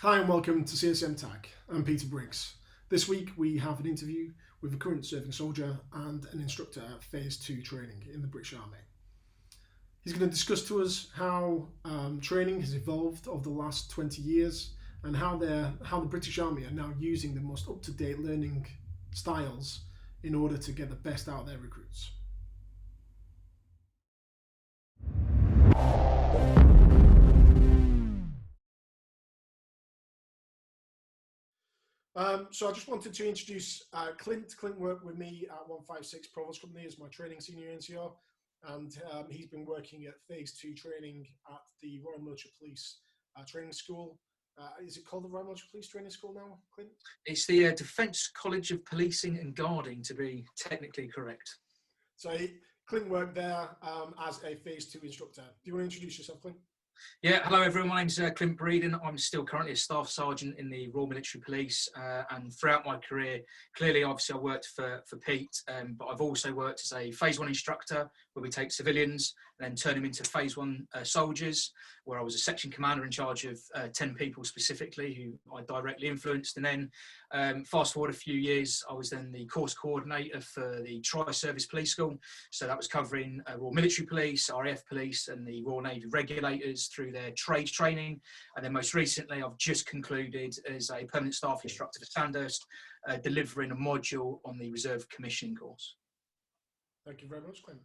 Hi and welcome to CSM Tag. I'm Peter Briggs. This week we have an interview with a current serving soldier and an instructor at Phase 2 training in the British Army. He's going to discuss to us how training has evolved over the last 20 years and how the British Army are now using the most up-to-date learning styles in order to get the best out of their recruits. So I just wanted to introduce Clint. Clint worked with me at 156 Provost Company as my training senior NCO, and he's been working at Phase 2 training at the Royal Military Police Training School. Is it called the Royal Military Police Training School now, Clint? It's the Defence College of Policing and Guarding, to be technically correct. So Clint worked there as a Phase 2 instructor. Do you want to introduce yourself, Clint? Yeah, hello everyone. My name's Clint Bredin. I'm still currently a staff sergeant in the Royal Military Police, and throughout my career, clearly, obviously, I worked for Pete, but I've also worked as a Phase 1 instructor, where we take civilians and then turn them into Phase 1 soldiers, where I was a section commander in charge of 10 people specifically, who I directly influenced. And then fast forward a few years, I was then the course coordinator for the Tri-Service Police School. So that was covering Royal Military Police, RAF Police, and the Royal Navy Regulators through their trade training. And then most recently, I've just concluded as a permanent staff instructor for Sandhurst, delivering a module on the Reserve Commissioning course. Thank you very much, Clint.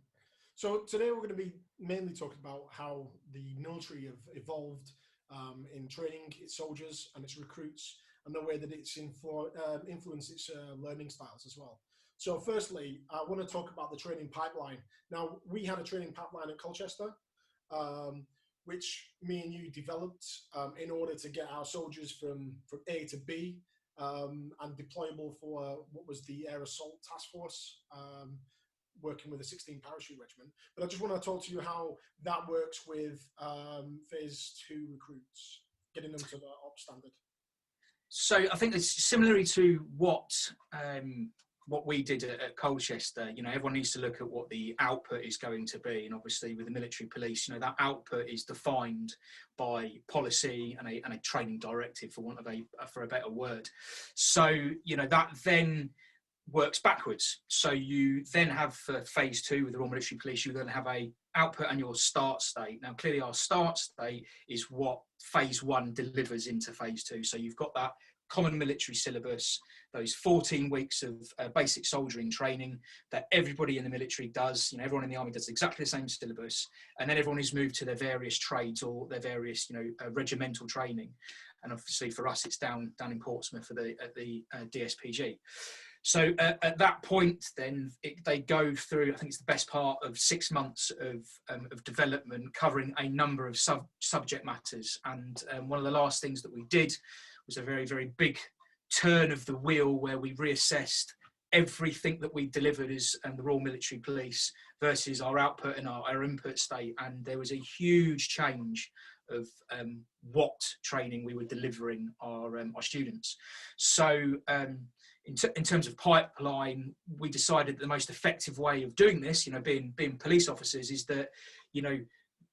So today we're going to be mainly talking about how the military have evolved in training its soldiers and its recruits, and the way that it's influenced its learning styles as well. So firstly, I want to talk about the training pipeline. Now, we had a training pipeline at Colchester, which me and you developed in order to get our soldiers from A to B and deployable for what was the Air Assault Task Force, working with a 16 parachute regiment. But I just want to talk to you how that works with Phase 2 recruits, getting them to the op standard. So I think it's similarly to what we did at Colchester. You know, everyone needs to look at what the output is going to be, and obviously with the military police, you know, that output is defined by policy and a training directive, for want of a better word. So you know that then works backwards. So you then have for Phase 2 with the Royal Military Police, you then have a output and your start state. Now, clearly our start state is what Phase 1 delivers into Phase 2. So you've got that common military syllabus, those 14 weeks of basic soldiering training that everybody in the military does. You know, everyone in the army does exactly the same syllabus, and then everyone is moved to their various trades or their various, you know, regimental training. And obviously for us, it's down in Portsmouth at the DSPG. So at that point, then they go through, I think it's the best part of 6 months of development, covering a number of subject matters. And one of the last things that we did was a very, very big turn of the wheel, where we reassessed everything that we delivered as the Royal Military Police versus our output and our input state. And there was a huge change of what training we were delivering our students. So in terms of pipeline, we decided the most effective way of doing this, you know, being police officers, is that, you know,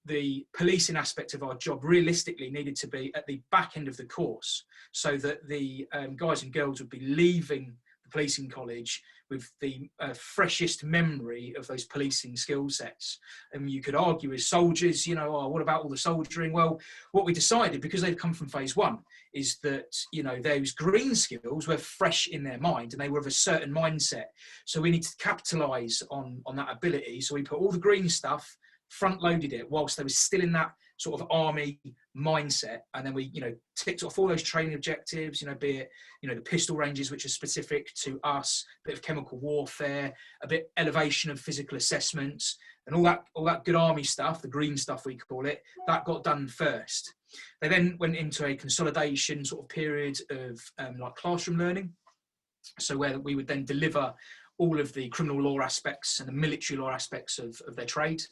the policing aspect of our job realistically needed to be at the back end of the course, so that the guys and girls would be leaving the policing college with the freshest memory of those policing skill sets. And you could argue as soldiers, you know, oh, what about all the soldiering? Well, what we decided, because they've come from Phase 1, is that, you know, those green skills were fresh in their mind and they were of a certain mindset. So we need to capitalise on that ability. So we put all the green stuff, front loaded it whilst they were still in that sort of army mindset, and then we, you know, ticked off all those training objectives, you know, be it, you know, the pistol ranges, which are specific to us, a bit of chemical warfare, a bit elevation of physical assessments, and all that good army stuff, the green stuff we call it, that got done first. They then went into a consolidation sort of period of like classroom learning, so where we would then deliver all of the criminal law aspects and the military law aspects of their trade.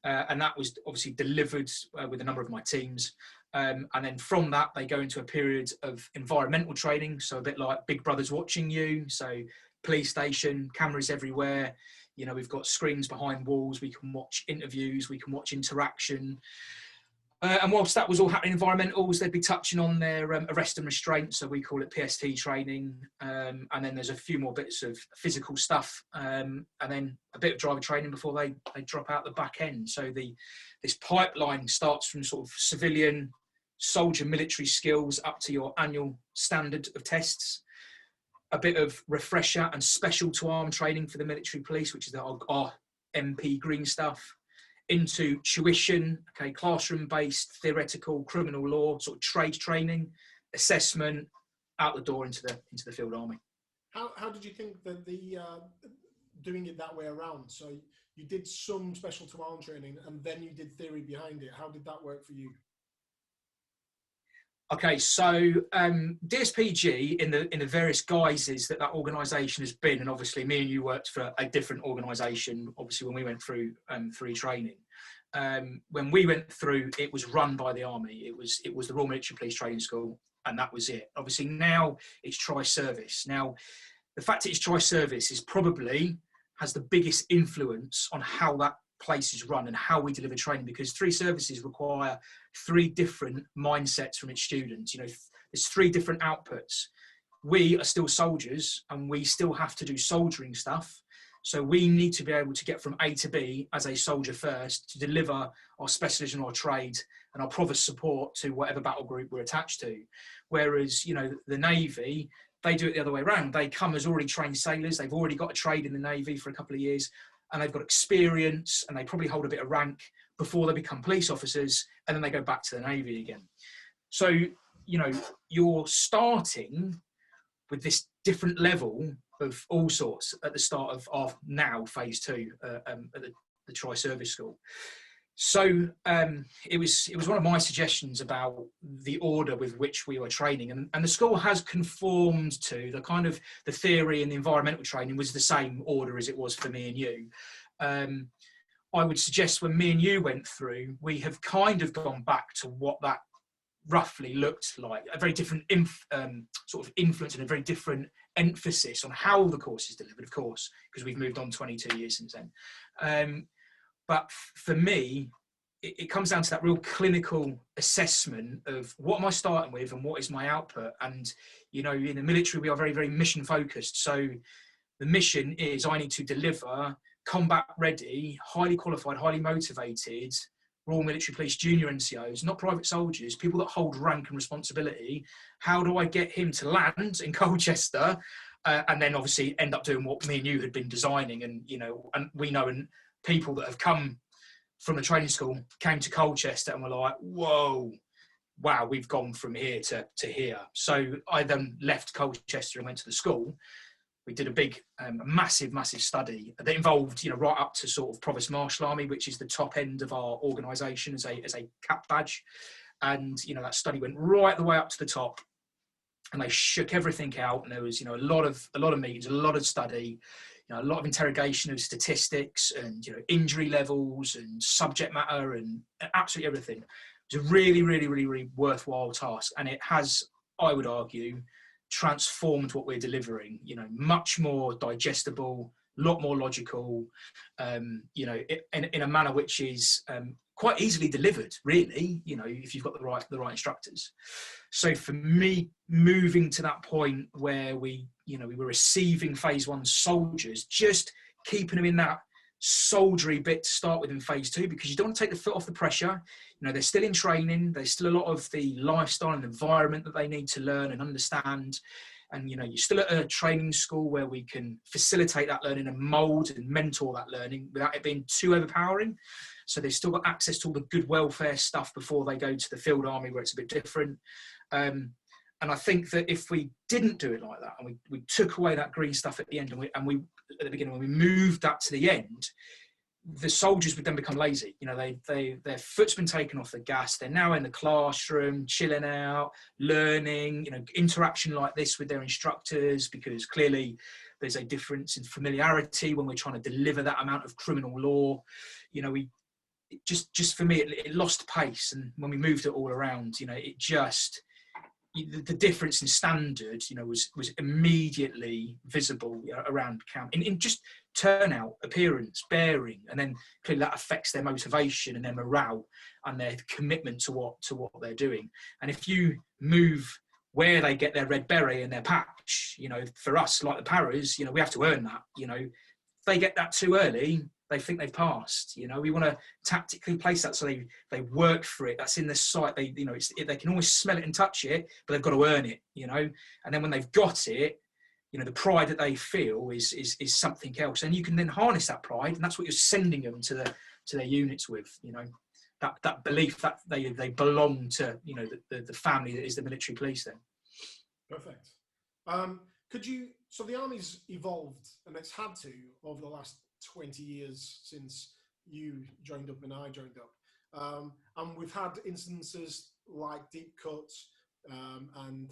And that was obviously delivered with a number of my teams. And then from that, they go into a period of environmental training. So a bit like Big Brother's watching you. So police station, cameras everywhere. You know, we've got screens behind walls. We can watch interviews. We can watch interaction. And whilst that was all happening in environmentals, they'd be touching on their arrest and restraint, so we call it PST training. And then there's a few more bits of physical stuff, and then a bit of driver training before they drop out the back end. So this pipeline starts from sort of civilian, soldier, military skills up to your annual standard of tests. A bit of refresher and special to arm training for the military police, which is our MP green stuff. Into tuition, okay, classroom-based theoretical criminal law, sort of trade training, assessment, out the door into the field army. How did you think that doing it that way around? So you did some special to arm training, and then you did theory behind it. How did that work for you? Okay, so DSPG in the various guises that organisation has been, and obviously me and you worked for a different organisation. Obviously, when we went through training, when we went through, it was run by the army. It was the Royal Military Police Training School, and that was it. Obviously, now it's tri-service. Now, the fact that it's tri-service is probably has the biggest influence on how that place is run and how we deliver training, because 3 services require 3 different mindsets from its students. You know, there's 3 different outputs. We are still soldiers and we still have to do soldiering stuff. So we need to be able to get from A to B as a soldier first to deliver our specialism, our trade and our provost support to whatever battle group we're attached to. Whereas, you know, the Navy, they do it the other way around. They come as already trained sailors. They've already got a trade in the Navy for a couple of years, and they've got experience, and they probably hold a bit of rank before they become police officers, and then they go back to the Navy again. So, you know, you're starting with this different level of all sorts at the start of now phase 2 at the tri-service school. So it was one of my suggestions about the order with which we were training, and the school has conformed to the kind of the theory, and the environmental training was the same order as it was for me and you. I would suggest when me and you went through, we have kind of gone back to what that roughly looked like, a very different sort of influence and a very different emphasis on how the course is delivered, of course, because we've moved on 22 years since then. But for me, it comes down to that real clinical assessment of what am I starting with and what is my output. And, you know, in the military, we are very, very mission focused. So the mission is I need to deliver combat ready, highly qualified, highly motivated Royal Military Police junior NCOs, not private soldiers, people that hold rank and responsibility. How do I get him to land in Colchester and then obviously end up doing what me and you had been designing? And, you know, and we know, and people that have come from the training school came to Colchester and were like, whoa, wow, we've gone from here to here. So I then left Colchester and went to the school. We did a big, massive study that involved, you know, right up to sort of Provost Marshal Army, which is the top end of our organisation as a cap badge. And, you know, that study went right the way up to the top, and they shook everything out. And there was, you know, a lot of meetings, a lot of study, you know, a lot of interrogation of statistics and, you know, injury levels and subject matter and absolutely everything. It was a really, really, really, really worthwhile task. And it has, I would argue, transformed what we're delivering, you know, much more digestible, a lot more logical, you know, in a manner which is quite easily delivered, really, you know, if you've got the right instructors. So for me, moving to that point where we were receiving phase 1 soldiers, just keeping them in that soldiery bit to start with in phase 2, because you don't want to take the foot off the pressure. You know, they're still in training. There's still a lot of the lifestyle and environment that they need to learn and understand. And, you know, you're still at a training school where we can facilitate that learning and mould and mentor that learning without it being too overpowering. So they've still got access to all the good welfare stuff before they go to the field army, where it's a bit different. And I think that if we didn't do it like that, and we took away that green stuff at the end, and we at the beginning, when we moved that to the end, the soldiers would then become lazy. You know, their foot's been taken off the gas. They're now in the classroom, chilling out, learning, you know, interaction like this with their instructors, because clearly there's a difference in familiarity when we're trying to deliver that amount of criminal law. You know, just for me, it lost pace. And when we moved it all around, you know, it just the difference in standard, was immediately visible, around camp in just turnout, appearance, bearing, and then clearly that affects their motivation and their morale and their commitment to what they're doing. And if you move where they get their red beret and their patch, for us, like the paras, we have to earn that. If they get that too early, they think they've passed. We want to tactically place that so they work for it. That's in the sight. They can always smell it and touch it, but they've got to earn it. And then when they've got it, the pride that they feel is something else. And you can then harness that pride, and that's what you're sending them to their units with. That belief that they belong to the family that is the military police. Then. Perfect. So the Army's evolved, and it's had to, over the last 20 years since you joined up and I joined up. And we've had instances like deep cuts and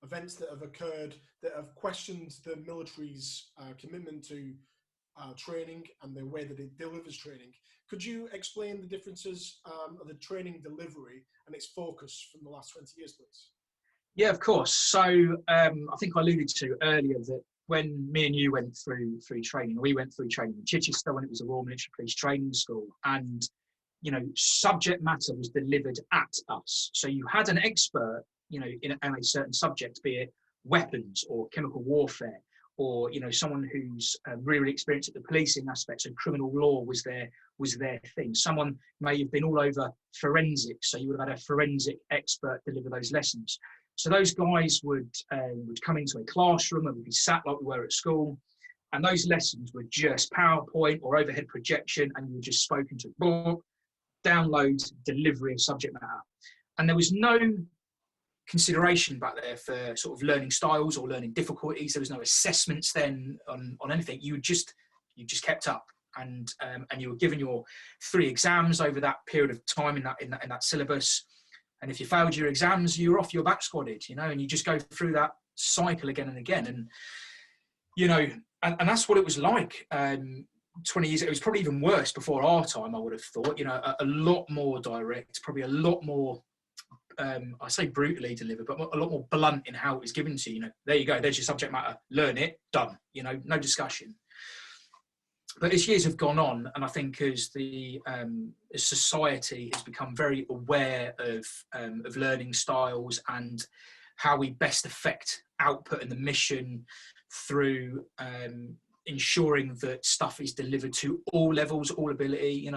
events that have occurred that have questioned the military's commitment to training and the way that it delivers training. Could you explain the differences of the training delivery and its focus from the last 20 years, please? Yeah, of course. So I think I alluded to earlier that when me and you went through training, we went through training in Chichester when it was a Royal Military Police Training School, and subject matter was delivered at us. So you had an expert, in a certain subject, be it weapons or chemical warfare, or someone who's really experienced at the policing aspects, and criminal law was their thing. Someone may have been all over forensics, so you would have had a forensic expert deliver those lessons. So those guys would come into a classroom and would be sat like we were at school, and those lessons were just PowerPoint or overhead projection, and you were just spoken to book, download, delivery of subject matter. And there was no consideration back there for sort of learning styles or learning difficulties. There was no assessments then on anything. You just kept up, and you were given your 3 exams over that period of time in that syllabus. And if you failed your exams, you were off your back squadded, and you just go through that cycle again and again. And, and that's what it was like 20 years ago. It was probably even worse before our time, I would have thought, a lot more direct, probably a lot more, I say brutally delivered, but a lot more blunt in how it was given to you. There you go, there's your subject matter, learn it, done, no discussion. But as years have gone on, and I think as the as society has become very aware of learning styles and how we best affect output and the mission through ensuring that stuff is delivered to all levels, all ability.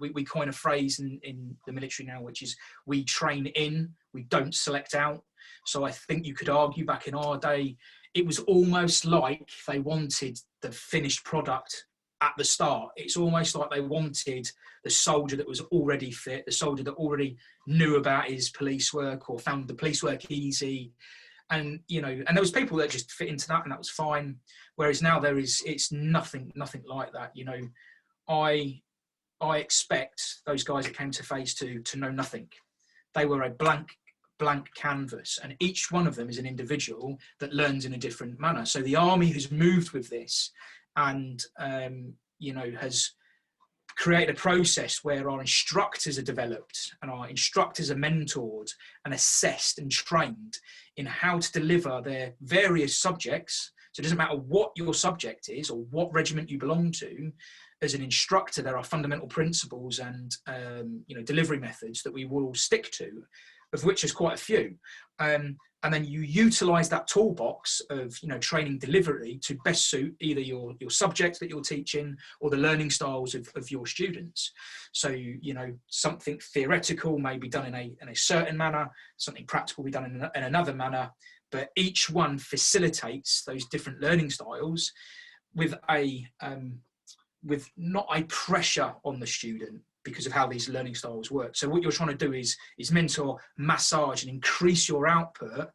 We coin a phrase in the military now, which is we train in, we don't select out. So I think you could argue back in our day, it was almost like they wanted the finished product at the start. It's almost like they wanted the soldier that was already fit, the soldier that already knew about his police work or found the police work easy. And and there was people that just fit into that, and that was fine. Whereas now it's nothing like that. I expect those guys that came to phase 2 to know nothing. They were a blank canvas, and each one of them is an individual that learns in a different manner. So the Army has moved with this, and has created a process where our instructors are developed and our instructors are mentored and assessed and trained in how to deliver their various subjects. So it doesn't matter what your subject is or what regiment you belong to. As an instructor, there are fundamental principles and delivery methods that we will stick to, of which there's quite a few. And then you utilise that toolbox of training delivery to best suit either your subject that you're teaching or the learning styles of your students. So something theoretical may be done in a certain manner, something practical will be done in another manner, but each one facilitates those different learning styles with not a pressure on the student because of how these learning styles work. So what you're trying to do is mentor, massage, and increase your output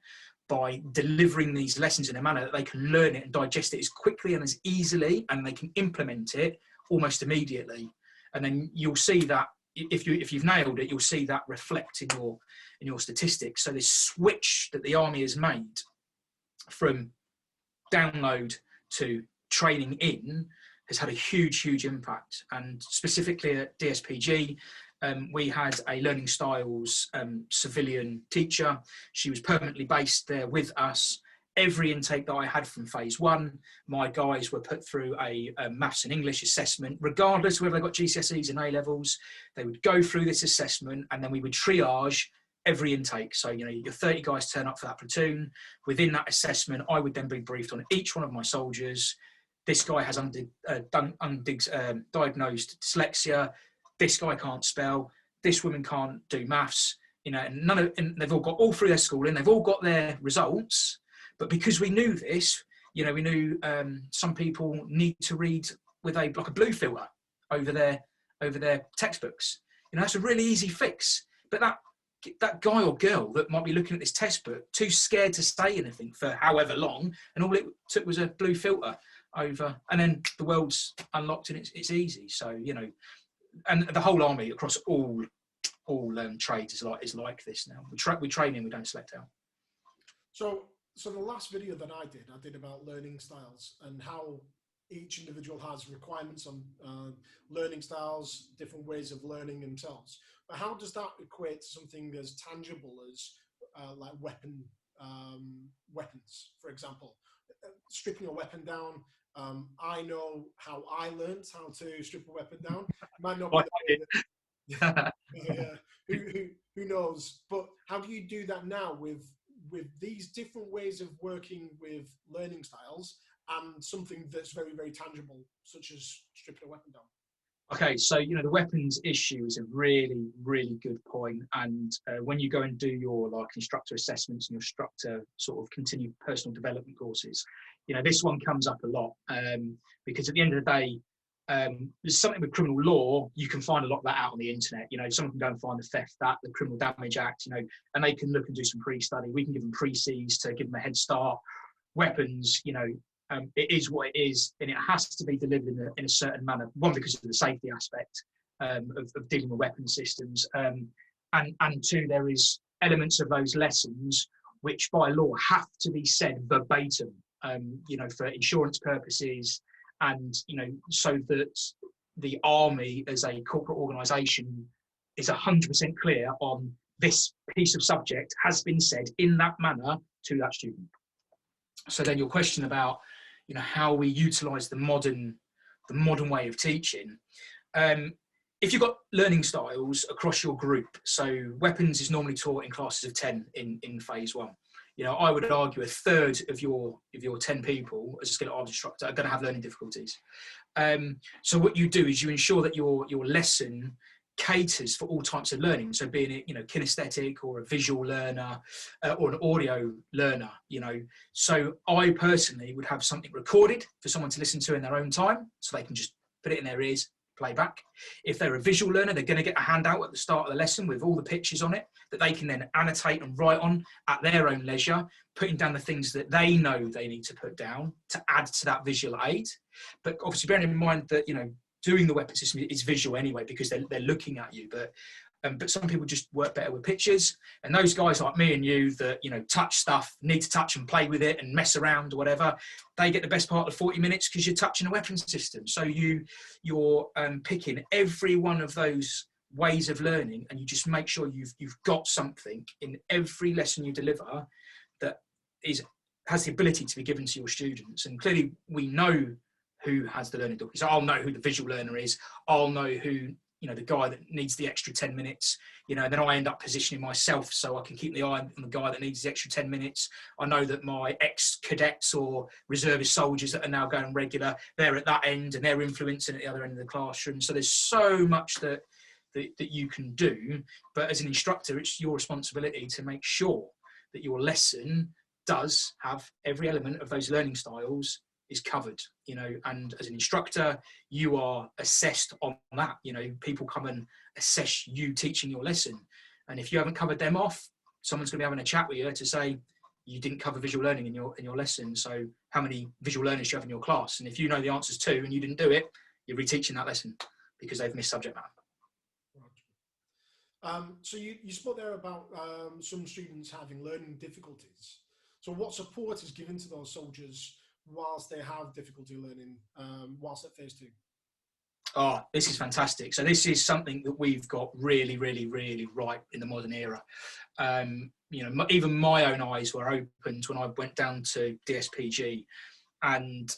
by delivering these lessons in a manner that they can learn it and digest it as quickly and as easily, and they can implement it almost immediately. And then you'll see that if you've nailed it, you'll see that reflect in your statistics. So this switch that the Army has made from download to training in has had a huge impact. And specifically at DSPG, we had a learning styles civilian teacher. She was permanently based there with us. Every intake that I had from phase 1, my guys were put through a maths and English assessment, regardless of whether they got GCSEs and A-levels. They would go through this assessment, and then we would triage every intake. So, you know, your 30 guys turn up for that platoon. Within that assessment, I would then be briefed on each one of my soldiers. This guy has diagnosed dyslexia. This guy can't spell. This woman can't do maths. You know, and they've all got all through their schooling. They've all got their results. But because we knew this, you know, we knew some people need to read with a blue filter over their textbooks. You know, that's a really easy fix. But that guy or girl that might be looking at this textbook, too scared to say anything for however long, and all it took was a blue filter over, and then the world's unlocked and it's easy. So, you know, and the whole army across all trades is like this now. We train in, we don't select out. So the last video that I did about learning styles and how each individual has requirements on learning styles, different ways of learning themselves. But how does that equate to something as tangible as like weapons, for example? Stripping a weapon down. I know how I learned how to strip a weapon down. Might not be the way who knows? But how do you do that now with these different ways of working with learning styles and something that's very, very tangible, such as stripping a weapon down? Okay, so, you know, the weapons issue is a really, really good point. And when you go and do your instructor assessments and your instructor sort of continued personal development courses, you know, this one comes up a lot because at the end of the day, there's something with criminal law, you can find a lot of that out on the internet. You know, someone can go and find the Theft Act, the Criminal Damage Act, you know, and they can look and do some pre-study. We can give them pre-Cs to give them a head start. Weapons, you know, it is what it is, and it has to be delivered in a certain manner. One, because of the safety aspect of dealing with weapon systems, and two, there is elements of those lessons which by law have to be said verbatim, you know, for insurance purposes, and, you know, so that the army as a corporate organisation is 100% clear on this piece of subject has been said in that manner to that student. So then your question about, you know, how we utilise the modern way of teaching. If you've got learning styles across your group, so weapons is normally taught in classes of 10 in phase 1. You know, I would argue a third of your 10 people as a skilled arms instructor are going to have learning difficulties. So what you do is you ensure that your lesson caters for all types of learning. So being it, you know, kinesthetic or a visual learner or an audio learner, you know. So I personally would have something recorded for someone to listen to in their own time, so they can just put it in their ears, play back. If they're a visual learner, they're going to get a handout at the start of the lesson with all the pictures on it that they can then annotate and write on at their own leisure, putting down the things that they know they need to put down to add to that visual aid. But obviously bearing in mind that, you know, doing the weapon system is visual anyway because they're looking at you, but some people just work better with pictures, and those guys like me and you that, you know, touch stuff, need to touch and play with it and mess around or whatever, they get the best part of 40 minutes because you're touching a weapon system. So you're picking every one of those ways of learning, and you just make sure you've got something in every lesson you deliver that has the ability to be given to your students. And clearly we know who has the learning difficulties. I'll know who the visual learner is. I'll know who, you know, the guy that needs the extra 10 minutes, you know, and then I end up positioning myself so I can keep the eye on the guy that needs the extra 10 minutes. I know that my ex-cadets or reservist soldiers that are now going regular, they're at that end and they're influencing at the other end of the classroom. So there's so much that you can do, but as an instructor, it's your responsibility to make sure that your lesson does have every element of those learning styles is covered, you know, and as an instructor, you are assessed on that. You know, people come and assess you teaching your lesson. And if you haven't covered them off, someone's going to be having a chat with you to say, you didn't cover visual learning in your lesson. So how many visual learners do you have in your class? And if you know the answers to and you didn't do it, you're reteaching that lesson because they've missed subject matter. So you spoke there about some students having learning difficulties. So what support is given to those soldiers whilst they have difficulty learning, whilst at phase 2? Oh, this is fantastic. So this is something that we've got really, really, really right in the modern era. You know, even my own eyes were opened when I went down to DSPG, and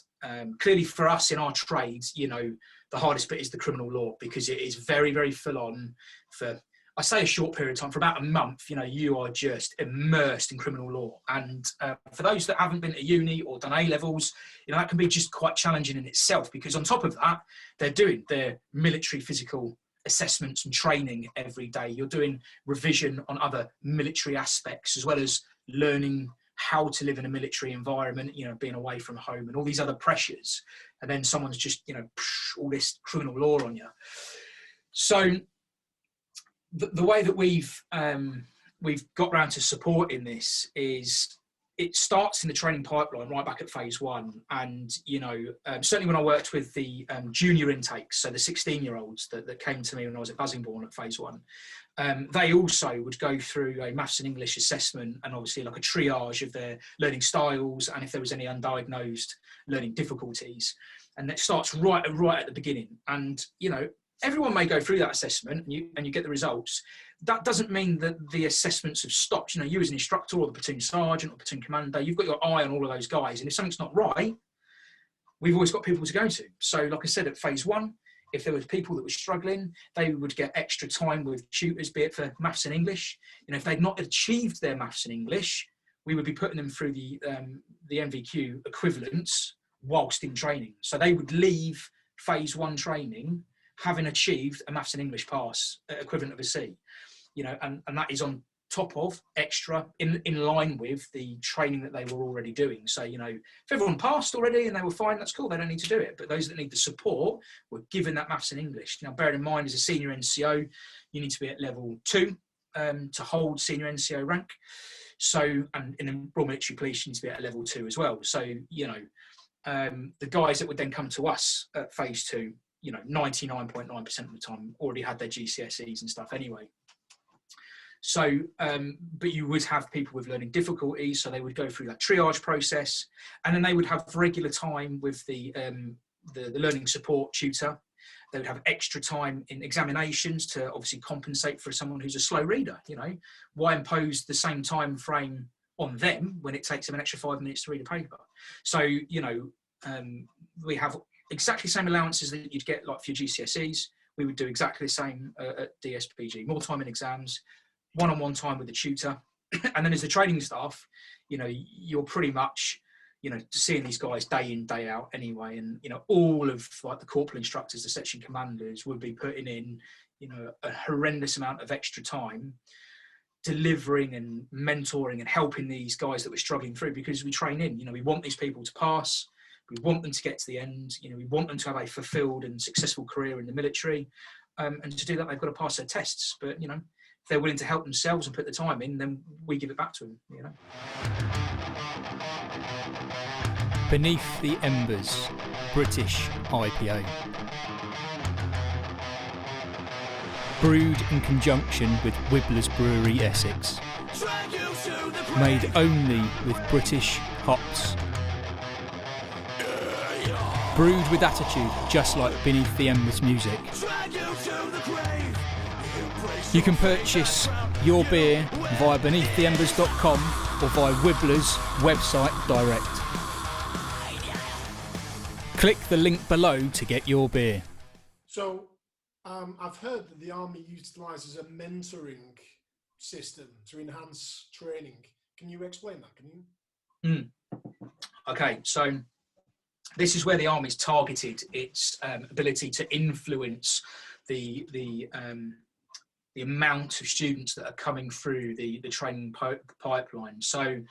clearly for us in our trades, you know, the hardest bit is the criminal law, because it is very, very full on for, I say a short period of time, for about a month. You know, you are just immersed in criminal law. And for those that haven't been to uni or done A-levels, you know, that can be just quite challenging in itself, because on top of that, they're doing their military physical assessments and training every day. You're doing revision on other military aspects, as well as learning how to live in a military environment, you know, being away from home and all these other pressures. And then someone's just, you know, all this criminal law on you. So the way that we've got around to supporting this is, it starts in the training pipeline right back at phase 1. And, you know, certainly when I worked with the junior intakes, so the 16-year-olds that came to me when I was at Buzzingbourne at phase 1, they also would go through a maths and English assessment, and obviously like a triage of their learning styles, and if there was any undiagnosed learning difficulties. And that starts right at the beginning. And, you know, everyone may go through that assessment and you get the results. That doesn't mean that the assessments have stopped. You know, you as an instructor or the platoon sergeant or platoon commander, you've got your eye on all of those guys. And if something's not right, we've always got people to go to. So like I said, at phase 1, if there were people that were struggling, they would get extra time with tutors, be it for maths and English. You know, if they'd not achieved their maths and English, we would be putting them through the MVQ equivalents whilst in training. So they would leave phase 1 training having achieved a maths and English pass equivalent of a C, you know, and that is on top of extra in line with the training that they were already doing. So, you know, if everyone passed already and they were fine, that's cool, they don't need to do it. But those that need the support were given that maths and English. Now, bearing in mind, as a senior NCO, you need to be at level 2 to hold senior NCO rank. So, and in the Royal Military Police, you need to be at level 2 as well. So, you know, the guys that would then come to us at phase 2, you know, 99.9% of the time already had their GCSEs and stuff anyway. So, but you would have people with learning difficulties, so they would go through that triage process, and then they would have regular time with the learning support tutor. They would have extra time in examinations to obviously compensate for someone who's a slow reader. You know, why impose the same time frame on them when it takes them an extra 5 minutes to read a paper? So, you know, we have exactly the same allowances that you'd get like for your GCSEs. We would do exactly the same at DSPG. More time in exams, one-on-one time with the tutor. And then as the training staff, you know, you're pretty much, you know, seeing these guys day in, day out anyway. And, you know, all of like the corporal instructors, the section commanders would be putting in, you know, a horrendous amount of extra time delivering and mentoring and helping these guys that we're struggling through, because we train in, you know, we want these people to pass. We want them to get to the end. You know, we want them to have a fulfilled and successful career in the military. And to do that, they've got to pass their tests. But, you know, if they're willing to help themselves and put the time in, then we give it back to them, you know. Beneath the Embers, British IPA. Brewed in conjunction with Wibbler's Brewery, Essex. Made only with British hops. Brewed with attitude, just like Beneath the Embers music. You can purchase your beer via beneaththeembers.com or via Wibbler's website direct. Click the link below to get your beer. So, I've heard that the Army utilises a mentoring system to enhance training. Can you explain that? Can you? Okay, so this is where the Army's targeted its ability to influence the amount of students that are coming through the training pipeline. So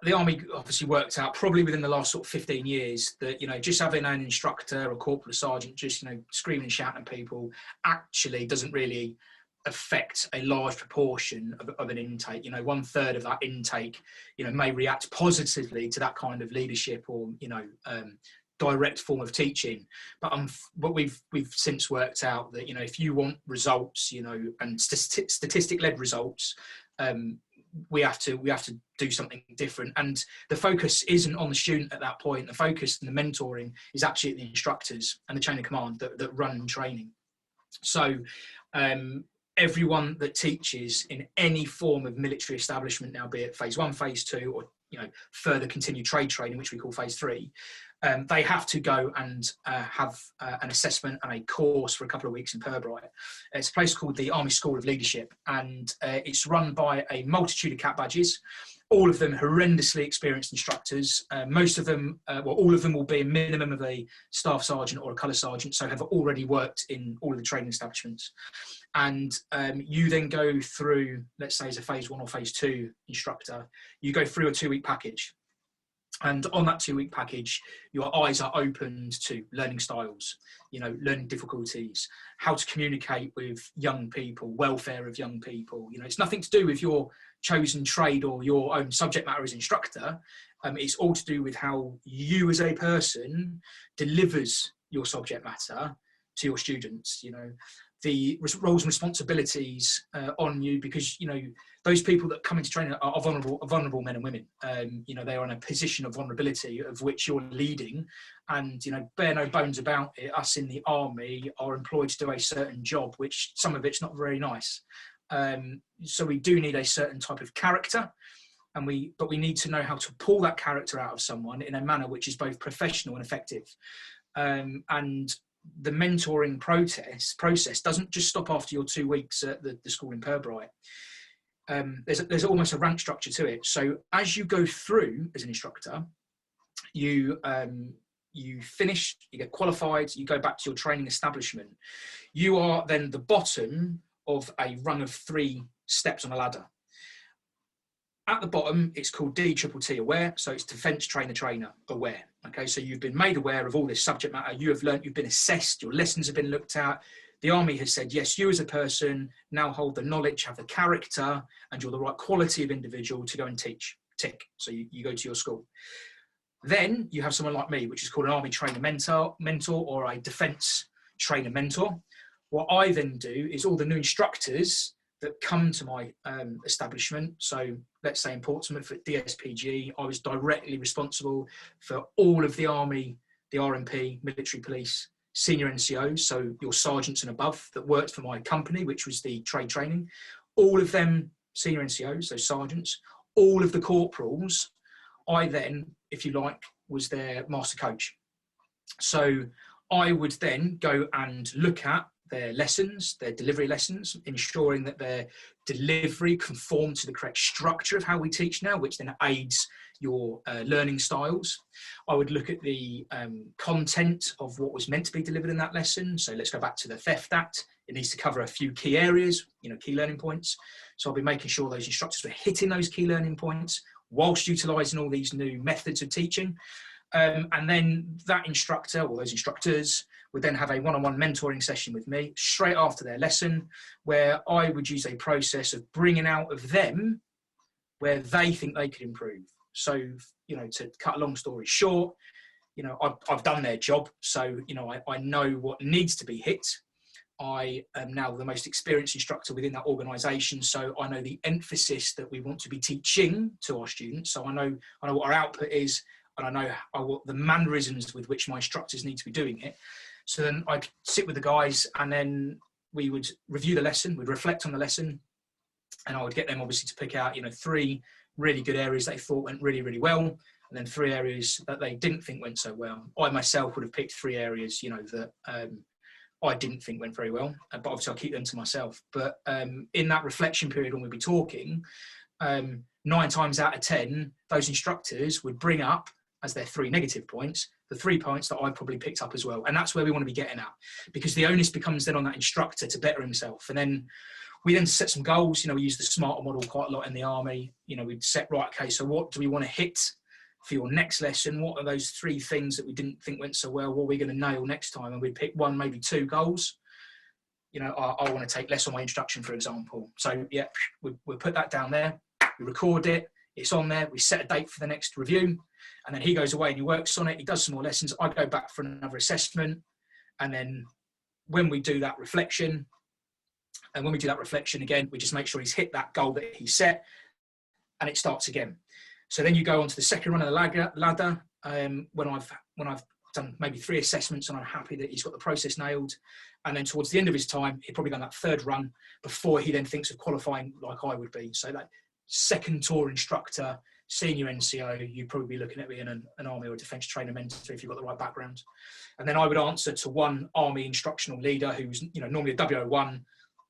the Army obviously worked out probably within the last sort of 15 years that, you know, just having an instructor or corporal or sergeant just, you know, screaming and shouting at people actually doesn't really affect a large proportion of an intake. You know, 1/3 of that intake, you know, may react positively to that kind of leadership or, you know, direct form of teaching. But we've since worked out that, you know, if you want results, you know, and statistic-led results, we have to do something different. And the focus isn't on the student at that point. The focus and the mentoring is actually at the instructors and the chain of command that run training. So everyone that teaches in any form of military establishment now, be it phase 1, phase 2, or further continued trade training, which we call phase 3, they have to go and have an assessment and a course for a couple of weeks in Pirbright. It's a place called the Army School of Leadership, and it's run by a multitude of cat badges, all of them horrendously experienced instructors. Most of them, all of them will be a minimum of a staff sergeant or a colour sergeant, so have already worked in all of the training establishments. And you then go through, let's say as a phase 1 or phase 2 instructor, you go through a 2-week package. And on that 2-week package, your eyes are opened to learning styles, learning difficulties, how to communicate with young people, welfare of young people. It's nothing to do with your chosen trade or your own subject matter as instructor. It's all to do with how you as a person delivers your subject matter to your students. The roles and responsibilities on you, because those people that come into training are vulnerable men and women. They are in a position of vulnerability of which you're leading, and bear no bones about it, us in the army are employed to do a certain job, which some of it's not very nice. So we do need a certain type of character, but we need to know how to pull that character out of someone in a manner which is both professional and effective. And the mentoring process doesn't just stop after your 2 weeks at the school in Pirbright. There's almost a rank structure to it. So as you go through as an instructor, you finish, you get qualified, you go back to your training establishment. You are then the bottom of a rung of 3 steps on a ladder. At the bottom, it's called DTTT aware, so it's Defence Trainer aware. Okay, so you've been made aware of all this subject matter, you have learnt, you've been assessed, your lessons have been looked at. The Army has said, yes, you as a person now hold the knowledge, have the character, and you're the right quality of individual to go and teach. Tick. So you go to your school. Then you have someone like me, which is called an Army Trainer Mentor or a Defence Trainer Mentor. What I then do is all the new instructors that come to my establishment. So let's say in Portsmouth at DSPG, I was directly responsible for all of the Army, the RMP, military police, senior NCOs, so your sergeants and above that worked for my company, which was the trade training. All of them senior NCOs, so sergeants, all of the corporals, I then, if you like, was their master coach. So I would then go and look at their lessons, their delivery lessons, ensuring that their delivery conformed to the correct structure of how we teach now, which then aids your learning styles. I would look at the content of what was meant to be delivered in that lesson. So let's go back to the Theft Act. It needs to cover a few key areas, key learning points. So I'll be making sure those instructors were hitting those key learning points whilst utilising all these new methods of teaching. And then that instructor or those instructors would then have a one-on-one mentoring session with me straight after their lesson, where I would use a process of bringing out of them where they think they could improve. So, to cut a long story short, I've done their job. So, I know what needs to be hit. I am now the most experienced instructor within that organisation. So I know the emphasis that we want to be teaching to our students. So I know what our output is, and I know what the mannerisms with which my instructors need to be doing it. So then I'd sit with the guys, and then we would review the lesson, we'd reflect on the lesson, and I would get them obviously to pick out, 3 really good areas they thought went really, really well, and then 3 areas that they didn't think went so well. I myself would have picked 3 areas, that I didn't think went very well, but obviously I'll keep them to myself. But in that reflection period when we'd be talking, 9 times out of 10, those instructors would bring up as their 3 negative points, the 3 points that I probably picked up as well. And that's where we want to be getting at, because the onus becomes then on that instructor to better himself. And then we then set some goals. We use the SMART model quite a lot in the Army. We'd set, right, okay, so what do we want to hit for your next lesson? What are those 3 things that we didn't think went so well? What are we going to nail next time? And we'd pick 1, maybe 2 goals. I want to take less on my introduction, for example. So yeah, we'll put that down there. We record it. It's on there. We set a date for the next review, and then he goes away and he works on it. He does some more lessons. I go back for another assessment. And then when we do that reflection, again, we just make sure he's hit that goal that he set. and it starts again. So then you go on to the second run of the ladder. When I've done maybe 3 assessments and I'm happy that he's got the process nailed, and then towards the end of his time, he'd probably done that 3rd run before he then thinks of qualifying like I would be. So that 2nd tour instructor, senior NCO, you'd probably be looking at being an Army or Defence trainer mentor if you've got the right background. And then I would answer to one Army instructional leader who's, normally a W01,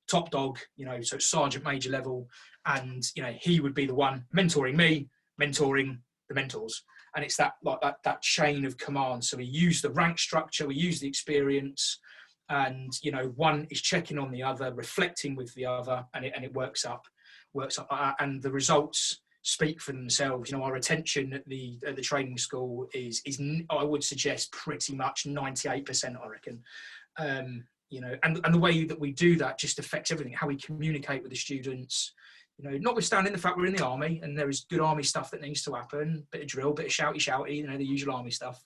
top dog, so sergeant major level, and he would be the one mentoring me, mentoring the mentors. And it's that chain of command. So we use the rank structure, we use the experience, and one is checking on the other, reflecting with the other, and it works up, and the results speak for themselves. Our retention at the training school is I would suggest pretty much 98%, I reckon. And the way that we do that just affects everything, how we communicate with the students, notwithstanding the fact we're in the Army and there is good Army stuff that needs to happen, bit of drill, bit of shouty, the usual Army stuff.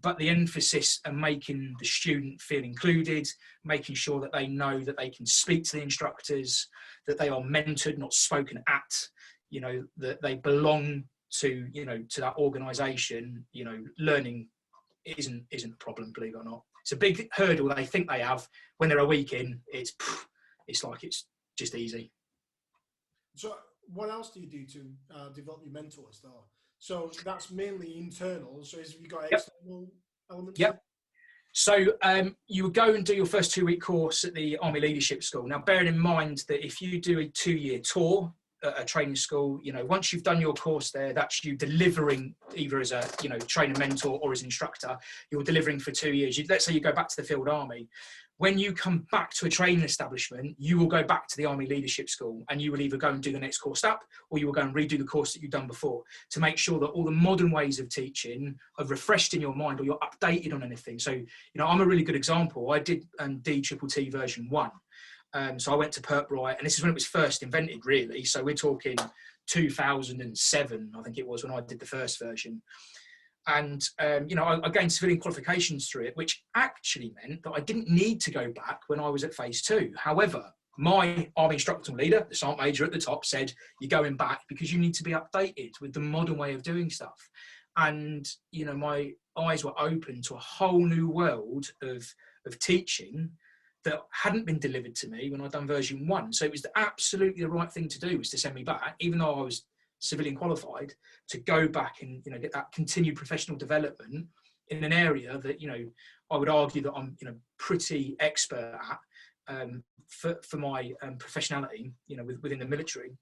But the emphasis on making the student feel included, making sure that they know that they can speak to the instructors, that they are mentored, not spoken at, that they belong to, to that organisation, learning isn't a problem, believe it or not. It's a big hurdle they think they have. When they're a week in, it's like it's just easy. So what else do you do to develop your mentors though? So that's mainly internal. So have you got external elements? Yep. So you would go and do your first 2-week course at the Army Leadership School. Now, bearing in mind that if you do a 2-year tour at a training school, once you've done your course there, that's you delivering either as a, trainer mentor or as an instructor. You're delivering for 2 years. Let's say you go back to the Field Army. When you come back to a training establishment, you will go back to the Army Leadership School and you will either go and do the next course up, or you will go and redo the course that you've done before to make sure that all the modern ways of teaching are refreshed in your mind, or you're updated on anything. So, I'm a really good example. I did DTTT version 1. So I went to Pirbright, and this is when it was first invented, really. So we're talking 2007, I think it was, when I did the first version. And, I gained civilian qualifications through it, which actually meant that I didn't need to go back when I was at phase 2. However, my Army instructional leader, the Sergeant Major at the top, said, you're going back because you need to be updated with the modern way of doing stuff. And, my eyes were open to a whole new world of teaching that hadn't been delivered to me when I'd done version 1. So it was absolutely the right thing to do, was to send me back, even though I was civilian qualified, to go back and get that continued professional development in an area that I would argue that I'm pretty expert at for my professionality within the military.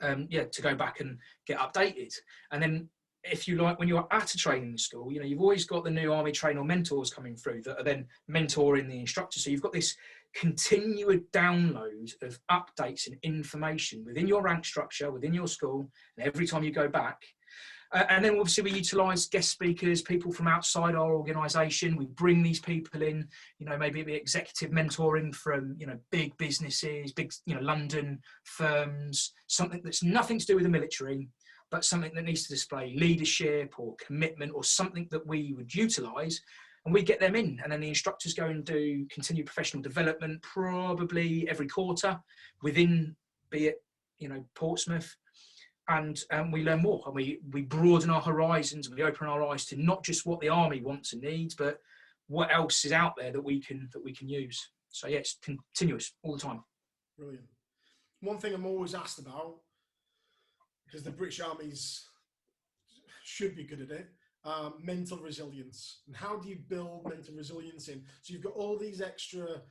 To go back and get updated. And then if you like, when you're at a training school, you've always got the new Army trainer mentors coming through that are then mentoring the instructor. So you've got this continued download of updates and information within your rank structure, within your school, and every time you go back. And then obviously we utilise guest speakers, people from outside our organisation. We bring these people in, maybe it be executive mentoring from, big businesses, big, London firms, something that's nothing to do with the military, but something that needs to display leadership or commitment or something that we would utilise, and we get them in. And then the instructors go and do continued professional development, probably every quarter within, be it, Portsmouth. And we learn more, and we broaden our horizons, and we open our eyes to not just what the Army wants and needs, but what else is out there that we can use. So yeah, it's continuous all the time. Brilliant. One thing I'm always asked about, because the British Army's should be good at it, mental resilience. And how do you build mental resilience in? So you've got all these extra,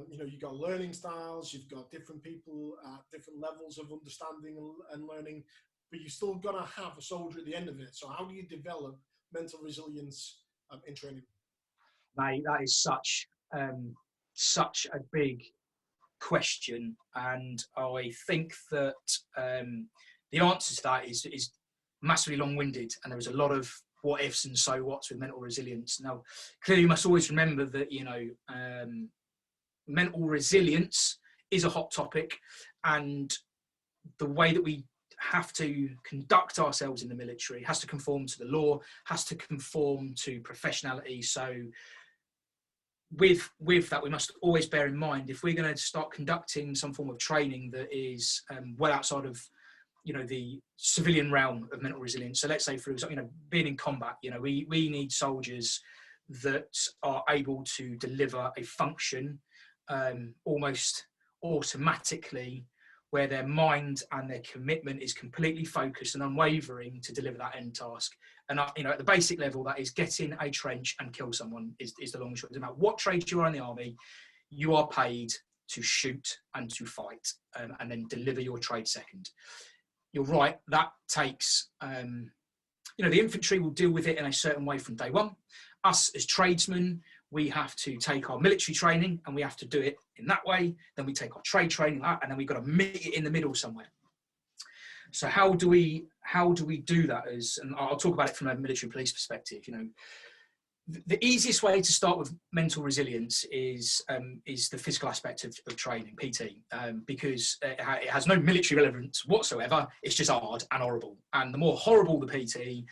you've got learning styles, you've got different people at different levels of understanding and learning, but you've still got to have a soldier at the end of it. So how do you develop mental resilience in training? Mate, that is such a big question, and I think that the answer to that is massively long-winded, and there is a lot of what ifs and so whats with mental resilience. Now, clearly you must always remember that mental resilience is a hot topic, and the way that we have to conduct ourselves in the military has to conform to the law, has to conform to professionality. So with that, we must always bear in mind, if we're going to start conducting some form of training that is well outside of, the civilian realm of mental resilience. So let's say, for example, being in combat, we need soldiers that are able to deliver a function almost automatically, where their mind and their commitment is completely focused and unwavering to deliver that end task. And at the basic level, that is get in a trench and kill someone is the long and short. No matter what trade you are in the army, you are paid to shoot and to fight, and then deliver your trade second. You're right, that takes, the infantry will deal with it in a certain way from day one. Us as tradesmen, we have to take our military training and we have to do it in that way. Then we take our trade training and then we've got to meet it in the middle somewhere. So how do we do that? And I'll talk about it from a military police perspective. The easiest way to start with mental resilience is the physical aspect of training, PT, because it has no military relevance whatsoever. It's just hard and horrible. And the more horrible the PT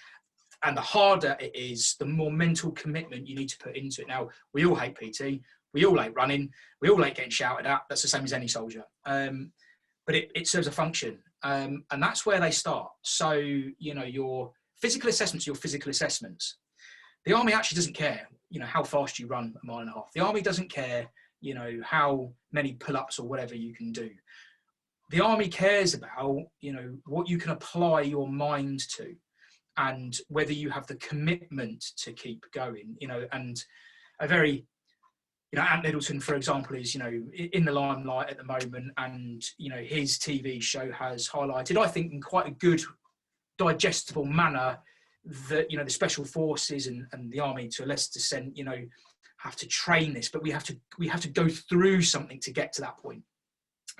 and the harder it is, the more mental commitment you need to put into it. Now, we all hate PT. We all hate running. We all hate getting shouted at. That's the same as any soldier. But it serves a function. And that's where they start. So, your physical assessments, the army actually doesn't care, how fast you run a mile and a half. The army doesn't care, how many pull-ups or whatever you can do. The army cares about, what you can apply your mind to and whether you have the commitment to keep going, and a very, Ant Middleton, for example, is, in the limelight at the moment, and, his TV show has highlighted, I think, in quite a good, digestible manner, that the special forces and the army, to a lesser extent, have to train this, but we have to go through something to get to that point.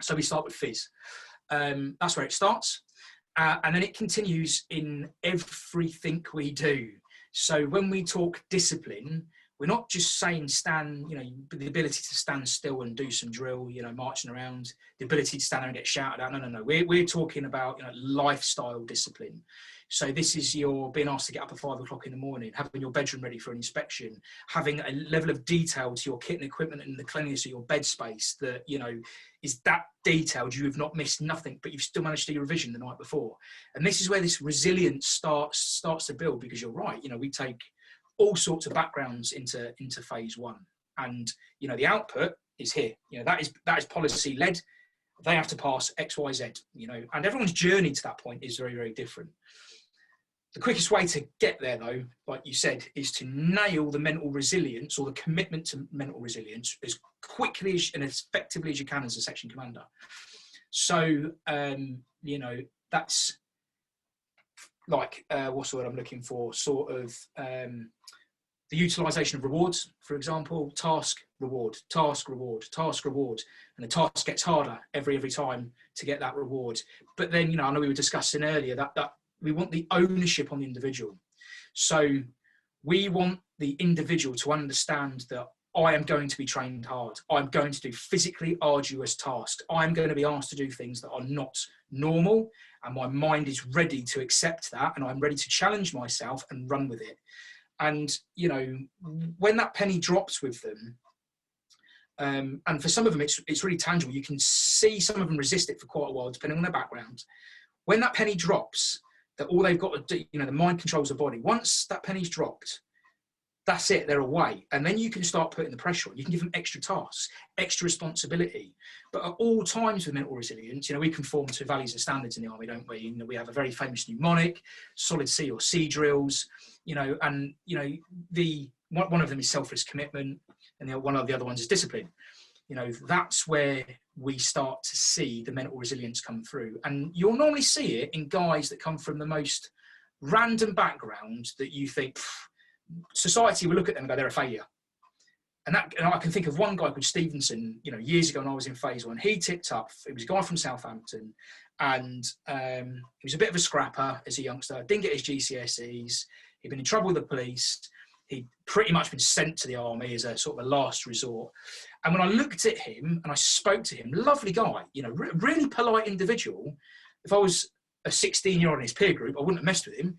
So we start with phys. That's where it starts, and then it continues in everything we do. So when we talk discipline, we're not just saying stand, the ability to stand still and do some drill, marching around, the ability to stand there and get shouted at. No. We're talking about, lifestyle discipline. So this is your being asked to get up at 5 o'clock in the morning, having your bedroom ready for an inspection, having a level of detail to your kit and equipment and the cleanliness of your bed space that, is that detailed. You have not missed nothing, but you've still managed to do your revision the night before. And this is where this resilience starts to build, because you're right. We take all sorts of backgrounds into phase one, and the output is here. That is policy led. They have to pass X, Y, Z. And everyone's journey to that point is very, very different. The quickest way to get there, though, like you said, is to nail the mental resilience, or the commitment to mental resilience, as quickly and as effectively as you can as a section commander. So that's like what's the word I'm looking for? Sort of the utilisation of rewards, for example, task, reward, and the task gets harder every time to get that reward. But then, I know we were discussing earlier that we want the ownership on the individual. So we want the individual to understand that I am going to be trained hard. I'm going to do physically arduous tasks. I'm going to be asked to do things that are not normal, and my mind is ready to accept that, and I'm ready to challenge myself and run with it. And, when that penny drops with them, and for some of them, it's really tangible. You can see some of them resist it for quite a while, depending on their background. When that penny drops, that all they've got to do, the mind controls the body. Once that penny's dropped, that's it, they're away. And then you can start putting the pressure on. You can give them extra tasks, extra responsibility. But at all times with mental resilience, we conform to values and standards in the army, don't we? We have a very famous mnemonic, solid C or C drills, and, one of them is selfless commitment, and one of the other ones is discipline. That's where we start to see the mental resilience come through. And you'll normally see it in guys that come from the most random background that you think, society will look at them and go, they're a failure. And I can think of one guy called Stevenson, years ago when I was in phase one. He tipped up, he was a guy from Southampton, and he was a bit of a scrapper as a youngster, didn't get his GCSEs, he'd been in trouble with the police, he'd pretty much been sent to the army as a sort of a last resort. And when I looked at him and I spoke to him, lovely guy, really polite individual. If I was a 16-year-old in his peer group, I wouldn't have messed with him.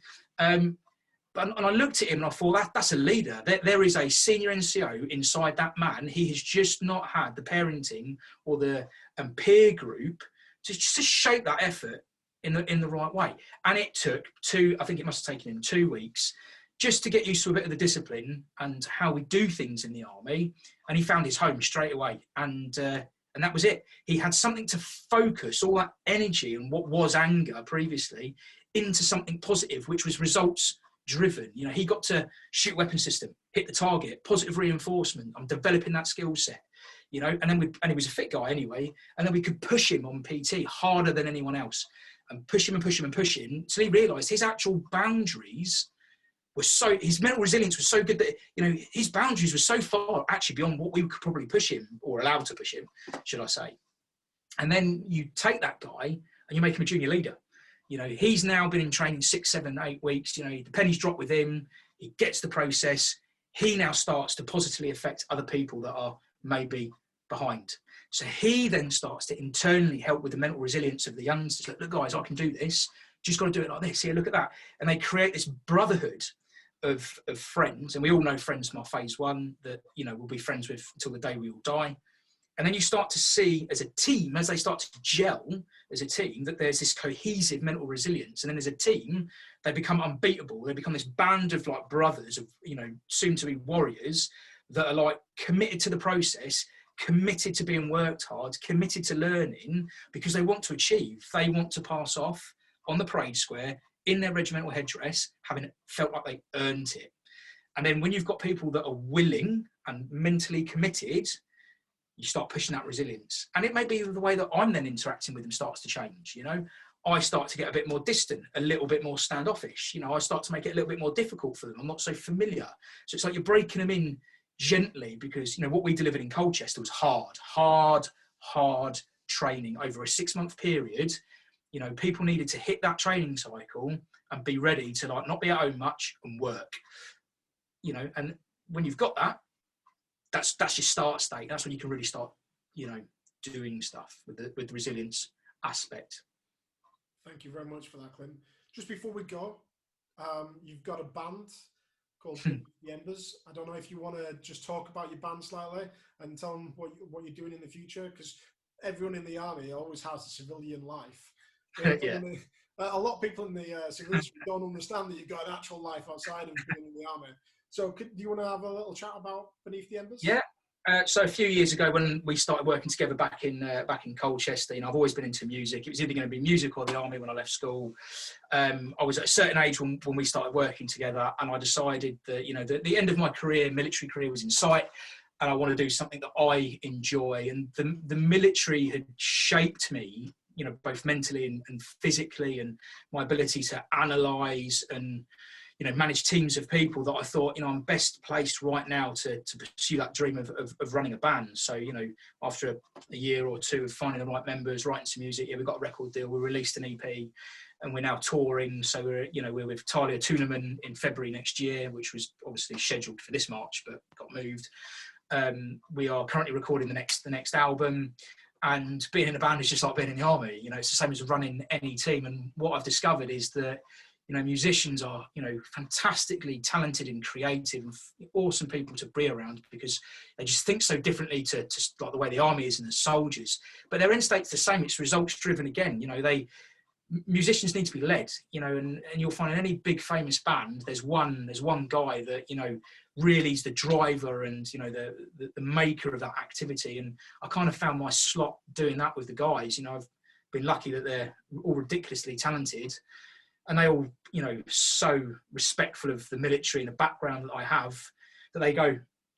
And I looked at him and I thought, that's a leader. There is a senior NCO inside that man. He has just not had the parenting or the peer group to shape that effort in the right way. And it took I think it must have taken him 2 weeks just to get used to a bit of the discipline and how we do things in the army. And he found his home straight away. And that was it. He had something to focus all that energy and what was anger previously into something positive, which was results driven. You know, he got to shoot weapon system, hit the target, positive reinforcement. I'm developing that skill set, you know, and he was a fit guy anyway. And then we could push him on PT harder than anyone else and push him until he realized his actual boundaries were his mental resilience was so good that, you know, his boundaries were so far actually beyond what we could probably push him or allow to push him, should I say. And then you take that guy and you make him a junior leader. You know, he's now been in training 6, 7, 8 weeks. You know, the pennies drop with him. He gets the process. He now starts to positively affect other people that are maybe behind. So he then starts to internally help with the mental resilience of the youngsters. Look, guys, I can do this. Just got to do it like this. Here, look at that. And they create this brotherhood of friends. And we all know friends from our phase 1 that, you know, we'll be friends with until the day we all die. And then you start to see as a team, as they start to gel as a team, that there's this cohesive mental resilience. And then as a team, they become unbeatable. They become this band of like brothers of, you know, soon to be warriors that are like committed to the process, committed to being worked hard, committed to learning because they want to achieve. They want to pass off on the parade square in their regimental headdress, having felt like they earned it. And then when you've got people that are willing and mentally committed, you start pushing that resilience. And it may be the way that I'm then interacting with them starts to change. You know, I start to get a bit more distant, a little bit more standoffish. You know, I start to make it a little bit more difficult for them. I'm not so familiar. So it's like you're breaking them in gently because, you know, what we delivered in Colchester was hard training over a 6-month period. You know, people needed to hit that training cycle and be ready to like not be at home much and work. You know, and when you've got that, that's your start state. That's when you can really start, you know, doing stuff with the resilience aspect. Thank you very much for that, Clint. Just before we go, you've got a band called The Embers. I don't know if you want to just talk about your band slightly and tell them what you're doing in the future, because everyone in the army always has a civilian life. Yeah. A lot of people in the civilian don't understand that you've got an actual life outside of being in the army. So do you want to have a little chat about Beneath the Embers? Yeah. So a few years ago when we started working together back in Colchester, you know, I've always been into music. It was either going to be music or the army when I left school. I was at a certain age when we started working together, and I decided that, you know, the end of my career, military career, was in sight, and I want to do something that I enjoy. And the military had shaped me, you know, both mentally and physically, and my ability to analyse and, you know, manage teams of people, that I thought, you know, I'm best placed right now to pursue that dream of running a band. So, you know, after a year or two of finding the right members, writing some music, we got a record deal, we released an EP, and we're now touring. So we're with Talia Tournament in February next year, which was obviously scheduled for this March, but got moved. We are currently recording the next album. And being in a band is just like being in the army. You know, it's the same as running any team. And what I've discovered is that, you know, musicians are, you know, fantastically talented and creative and awesome people to be around, because they just think so differently to like the way the army is and the soldiers. But their end state's the same. It's results driven again. You know, musicians need to be led, you know, and you'll find in any big famous band, there's one guy that, you know, really is the driver and, you know, the maker of that activity. And I kind of found my slot doing that with the guys. You know, I've been lucky that they're all ridiculously talented, and they all, you know, so respectful of the military and the background that I have, that they go,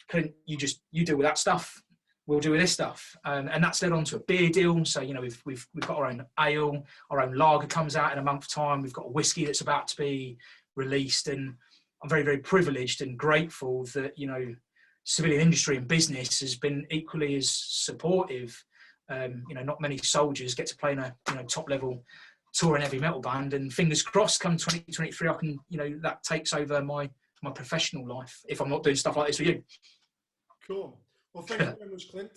Clint, you deal with that stuff, we'll do with this stuff. And that's led on to a beer deal. So, you know, we've got our own ale, our own lager comes out in a month's time. We've got a whiskey that's about to be released. And I'm very, very privileged and grateful that, you know, civilian industry and business has been equally as supportive. You know, not many soldiers get to play in a, you know, top level touring heavy metal band, and fingers crossed come 2023 I can, you know, that takes over my professional life if I'm not doing stuff like this with you. Cool. Well, thank you very much, Clint.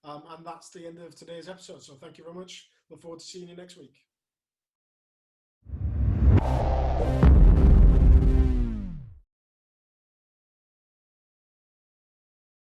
And that's the end of today's episode. So thank you very much. Look forward to seeing you next week.